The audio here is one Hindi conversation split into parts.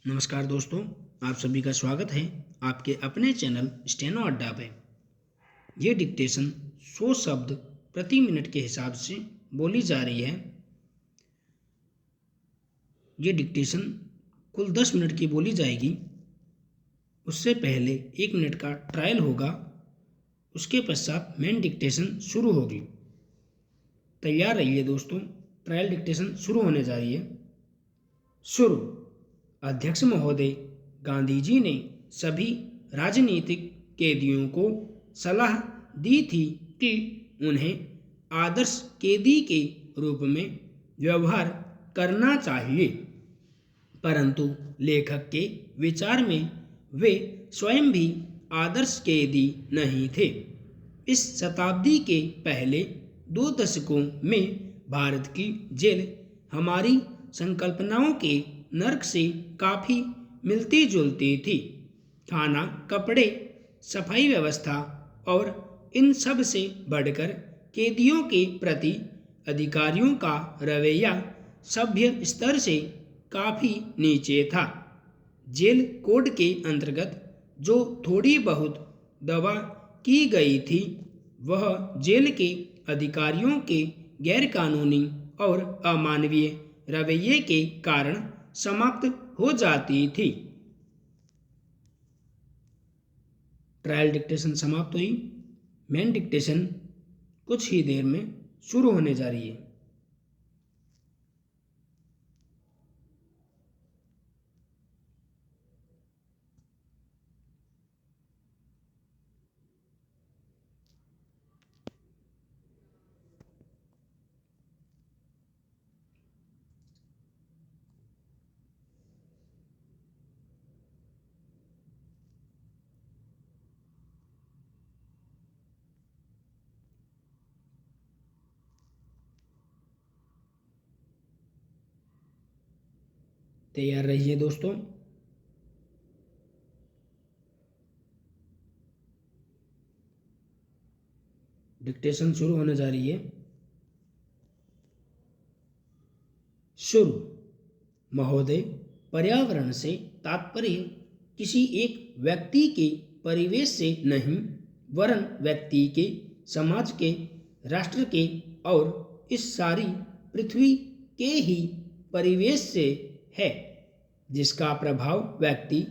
नमस्कार दोस्तों, आप सभी का स्वागत है आपके अपने चैनल स्टेनो अड्डा पे। ये डिक्टेशन 100 शब्द प्रति मिनट के हिसाब से बोली जा रही है। ये डिक्टेशन कुल 10 मिनट की बोली जाएगी। उससे पहले 1 मिनट का ट्रायल होगा, उसके पश्चात मेन डिक्टेशन शुरू होगी। तैयार रहिए दोस्तों, ट्रायल डिक्टेशन शुरू होने जा रही है। शुरू। अध्यक्ष महोदय, गांधी जी ने सभी राजनीतिक कैदियों को सलाह दी थी कि उन्हें आदर्श कैदी के रूप में व्यवहार करना चाहिए, परंतु लेखक के विचार में वे स्वयं भी आदर्श कैदी नहीं थे। इस शताब्दी के पहले 2 दशकों में भारत की जेल हमारी संकल्पनाओं के नर्क से काफ़ी मिलती जुलती थी। खाना, कपड़े, सफाई व्यवस्था और इन सब से बढ़कर कैदियों के प्रति अधिकारियों का रवैया सभ्य स्तर से काफ़ी नीचे था। जेल कोड के अंतर्गत जो थोड़ी बहुत दवा की गई थी, वह जेल के अधिकारियों के गैरकानूनी और अमानवीय रवैये के कारण समाप्त हो जाती थी। ट्रायल डिक्टेशन समाप्त हुई। मेन डिक्टेशन कुछ ही देर में शुरू होने जा रही है। तैयार रहिए दोस्तों। डिक्टेशन शुरू होने जा रही है। शुरू। महोदय, पर्यावरण से तात्पर्य किसी एक व्यक्ति के परिवेश से नहीं, वरन व्यक्ति के, समाज के, राष्ट्र के और इस सारी पृथ्वी के ही परिवेश से है, जिसका प्रभाव व्यक्ति,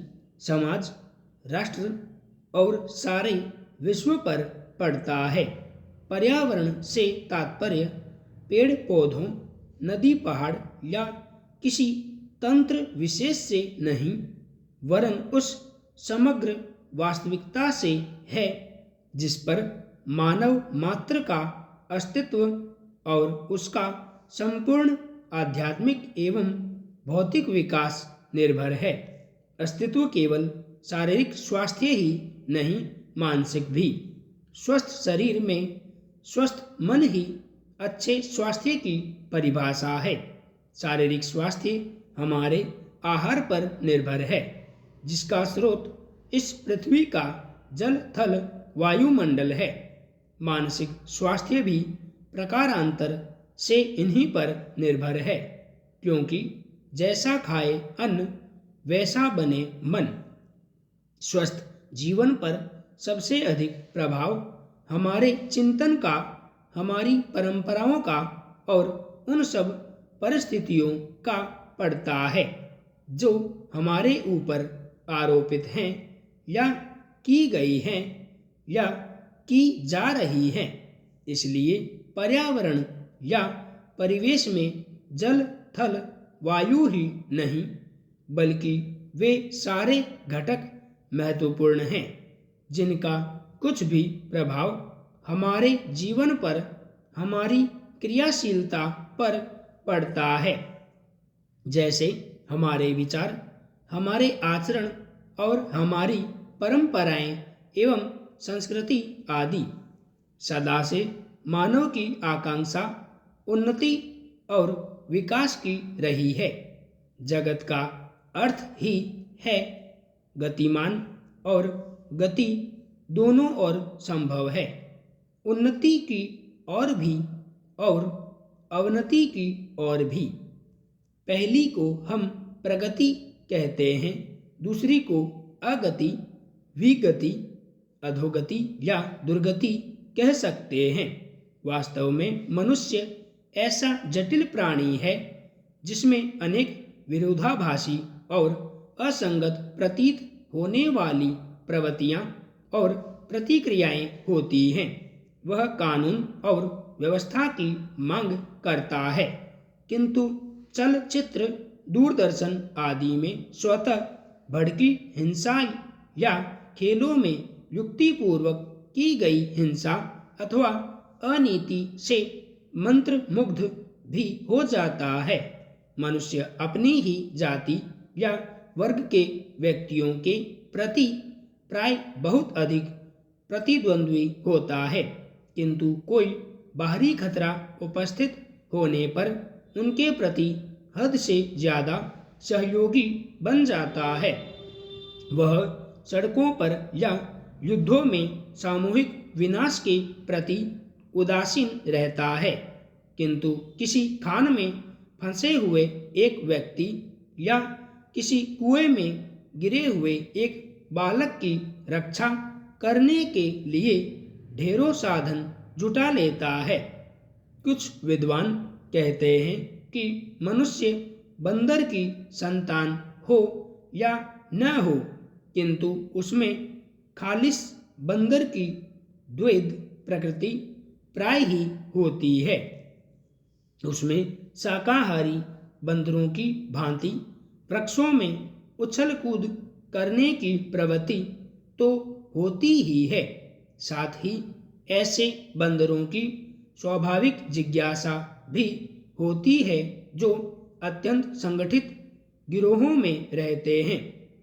समाज, राष्ट्र और सारे विश्व पर पड़ता है। पर्यावरण से तात्पर्य पेड़ पौधों, नदी पहाड़ या किसी तंत्र विशेष से नहीं, वरन उस समग्र वास्तविकता से है जिस पर मानव मात्र का अस्तित्व और उसका संपूर्ण आध्यात्मिक एवं भौतिक विकास निर्भर है। अस्तित्व केवल शारीरिक स्वास्थ्य ही नहीं, मानसिक भी। स्वस्थ शरीर में स्वस्थ मन ही अच्छे स्वास्थ्य की परिभाषा है। शारीरिक स्वास्थ्य हमारे आहार पर निर्भर है, जिसका स्रोत इस पृथ्वी का जल थल वायुमंडल है। मानसिक स्वास्थ्य भी प्रकारांतर से इन्हीं पर निर्भर है, क्योंकि जैसा खाए अन्न वैसा बने मन। स्वस्थ जीवन पर सबसे अधिक प्रभाव हमारे चिंतन का, हमारी परंपराओं का और उन सब परिस्थितियों का पड़ता है जो हमारे ऊपर आरोपित हैं या की गई हैं या की जा रही हैं। इसलिए पर्यावरण या परिवेश में जल थल वायु ही नहीं, बल्कि वे सारे घटक महत्वपूर्ण हैं, जिनका कुछ भी प्रभाव हमारे जीवन पर, हमारी क्रियाशीलता पर पड़ता है, जैसे हमारे विचार, हमारे आचरण और हमारी परंपराएं एवं संस्कृति आदि। सदा से मानव की आकांक्षा उन्नति और विकास की रही है। जगत का अर्थ ही है गतिमान, और गति दोनों ओर संभव है, उन्नति की ओर भी और अवनति की ओर भी। पहली को हम प्रगति कहते हैं, दूसरी को अगति, विगति, अधोगति या दुर्गति कह सकते हैं। वास्तव में मनुष्य ऐसा जटिल प्राणी है जिसमें अनेक विरोधाभासी और असंगत प्रतीत होने वाली प्रवृत्तियां और प्रतिक्रियाएं होती हैं। वह कानून और व्यवस्था की मांग करता है, किंतु चलचित्र, दूरदर्शन आदि में स्वतः भड़की हिंसा या खेलों में युक्तिपूर्वक की गई हिंसा अथवा अनीति से मंत्रमुग्ध भी हो जाता है। मनुष्य अपनी ही जाति या वर्ग के व्यक्तियों के प्रति प्राय बहुत अधिक प्रतिद्वंद्वी होता है, किंतु कोई बाहरी खतरा उपस्थित होने पर उनके प्रति हद से ज़्यादा सहयोगी बन जाता है। वह सड़कों पर या युद्धों में सामूहिक विनाश के प्रति उदासीन रहता है, किंतु किसी खान में फंसे हुए एक व्यक्ति या किसी कुएं में गिरे हुए एक बालक की रक्षा करने के लिए ढेरों साधन जुटा लेता है। कुछ विद्वान कहते हैं कि मनुष्य बंदर की संतान हो या न हो, किंतु उसमें खालिस बंदर की द्वैध प्रकृति प्राय ही होती है। उसमें शाकाहारी बंदरों की भांति वृक्षों में उछल कूद करने की प्रवृत्ति तो होती ही है, साथ ही ऐसे बंदरों की स्वाभाविक जिज्ञासा भी होती है जो अत्यंत संगठित गिरोहों में रहते हैं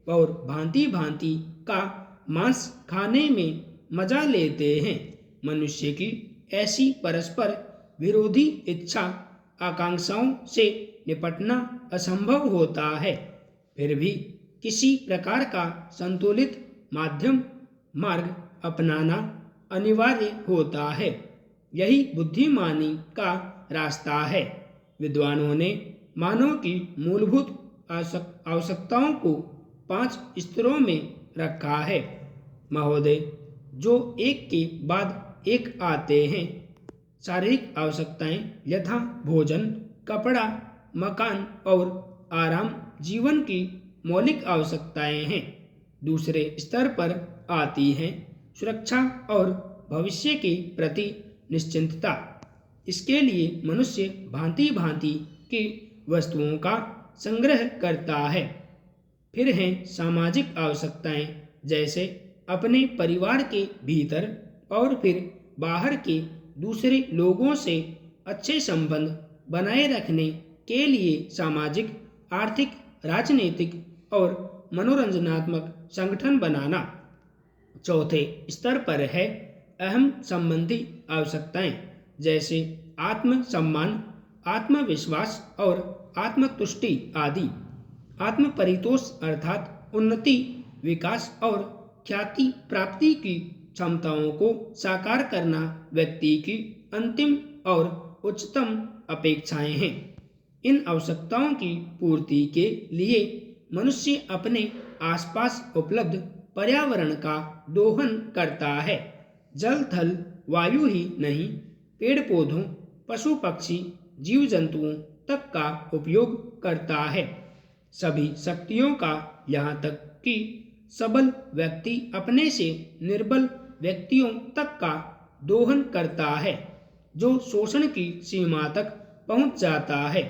और भांति भांति का मांस खाने में मजा लेते हैं। मनुष्य की ऐसी परस्पर विरोधी इच्छा आकांक्षाओं से निपटना असंभव होता है, फिर भी किसी प्रकार का संतुलित माध्यम मार्ग अपनाना अनिवार्य होता है। यही बुद्धिमानी का रास्ता है। विद्वानों ने मानव की मूलभूत आवश्यकताओं को 5 स्तरों में रखा है महोदय, जो एक के बाद एक आते हैं। शारीरिक आवश्यकताएं यथा भोजन, कपड़ा, मकान और आराम जीवन की मौलिक आवश्यकताएं हैं। दूसरे स्तर पर आती हैं सुरक्षा और भविष्य के प्रति निश्चिंतता। इसके लिए मनुष्य भांति भांति की वस्तुओं का संग्रह करता है। फिर हैं सामाजिक आवश्यकताएं, जैसे अपने परिवार के भीतर और फिर बाहर के दूसरे लोगों से अच्छे संबंध बनाए रखने के लिए सामाजिक, आर्थिक, राजनीतिक और मनोरंजनात्मक संगठन बनाना। चौथे स्तर पर है अहम संबंधी आवश्यकताएं, जैसे आत्मसम्मान, आत्मविश्वास और आत्मतुष्टि आदि। आत्म परितोष अर्थात उन्नति, विकास और ख्याति प्राप्ति की क्षमताओं को साकार करना व्यक्ति की अंतिम और उच्चतम अपेक्षाएं हैं। इन आवश्यकताओं की पूर्ति के लिए मनुष्य अपने आसपास उपलब्ध पर्यावरण का दोहन करता है। जल, थल, वायु ही नहीं, पेड़ पौधों, पशु पक्षी, जीव जंतुओं तक का उपयोग करता है। सभी शक्तियों का, यहाँ तक कि सबल व्यक्ति अपने से निर्बल व्यक्तियों तक का दोहन करता है, जो शोषण की सीमा तक पहुंच जाता है।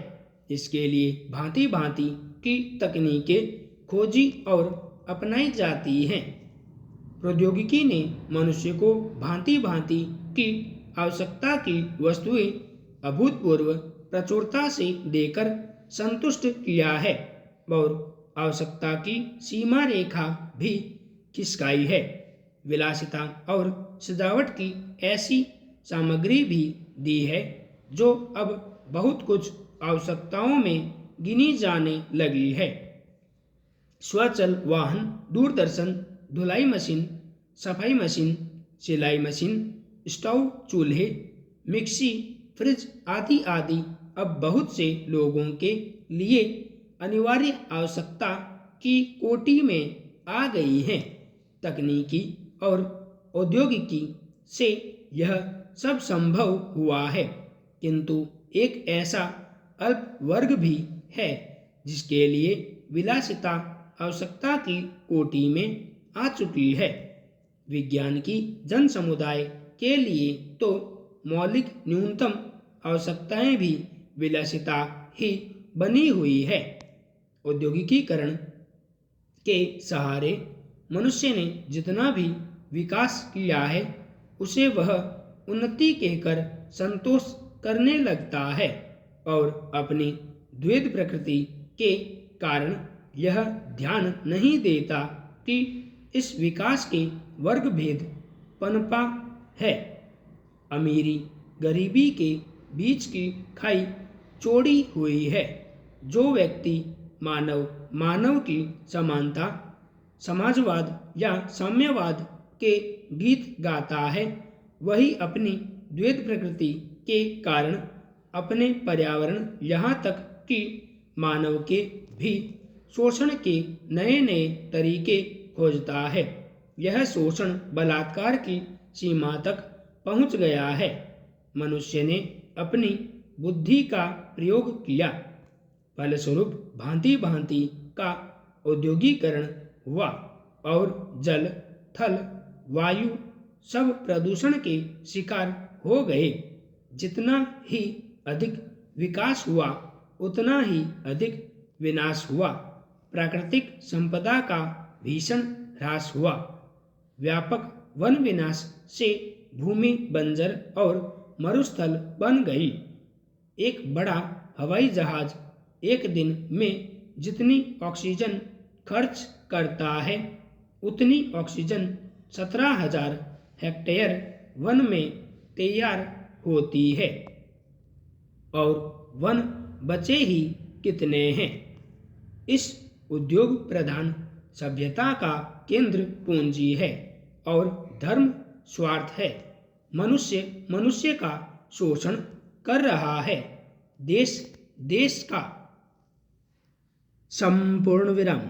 इसके लिए भांति भांति की तकनीकें खोजी और अपनाई जाती हैं। प्रौद्योगिकी ने मनुष्य को भांति भांति की आवश्यकता की वस्तुएं अभूतपूर्व प्रचुरता से देकर संतुष्ट किया है और आवश्यकता की सीमा रेखा भी खिसकाई है। विलासिता और सजावट की ऐसी सामग्री भी दी है जो अब बहुत कुछ आवश्यकताओं में गिनी जाने लगी है। स्वचल वाहन, दूरदर्शन, धुलाई मशीन, सफाई मशीन, सिलाई मशीन, स्टोव, चूल्हे, मिक्सी, फ्रिज आदि आदि अब बहुत से लोगों के लिए अनिवार्य आवश्यकता की कोटि में आ गई हैं। तकनीकी और औद्योगिकी से यह सब संभव हुआ है, किंतु एक ऐसा अल्प वर्ग भी है जिसके लिए विलासिता आवश्यकता की कोटि में आ चुकी है। विज्ञान की जन समुदाय के लिए तो मौलिक न्यूनतम आवश्यकताएं भी विलासिता ही बनी हुई है। औद्योगिकीकरण के सहारे मनुष्य ने जितना भी विकास किया है उसे वह उन्नति कहकर संतोष करने लगता है और अपनी द्वैध प्रकृति के कारण यह ध्यान नहीं देता कि इस विकास के वर्ग भेद पनपा है। अमीरी गरीबी के बीच की खाई चौड़ी हुई है। जो व्यक्ति मानव की समानता, समाजवाद या साम्यवाद के गीत गाता है, वही अपनी द्वैध प्रकृति के कारण अपने पर्यावरण यहाँ तक कि मानव के भी शोषण के नए नए तरीके खोजता है। यह शोषण बलात्कार की सीमा तक पहुँच गया है। मनुष्य ने अपनी बुद्धि का प्रयोग किया, फलस्वरूप भांति भांति का औद्योगिकरण हुआ और जल, थल, वायु सब प्रदूषण के शिकार हो गए। जितना ही अधिक विकास हुआ उतना ही अधिक विनाश हुआ। प्राकृतिक संपदा का भीषण ह्रास हुआ। व्यापक वन विनाश से भूमि बंजर और मरुस्थल बन गई। एक बड़ा हवाई जहाज एक दिन में जितनी ऑक्सीजन खर्च करता है उतनी ऑक्सीजन 17,000 हेक्टेयर वन में तैयार होती है, और वन बचे ही कितने हैं। इस उद्योग प्रधान सभ्यता का केंद्र पूंजी है और धर्म स्वार्थ है। मनुष्य का शोषण कर रहा है। देश का संपूर्ण विराम।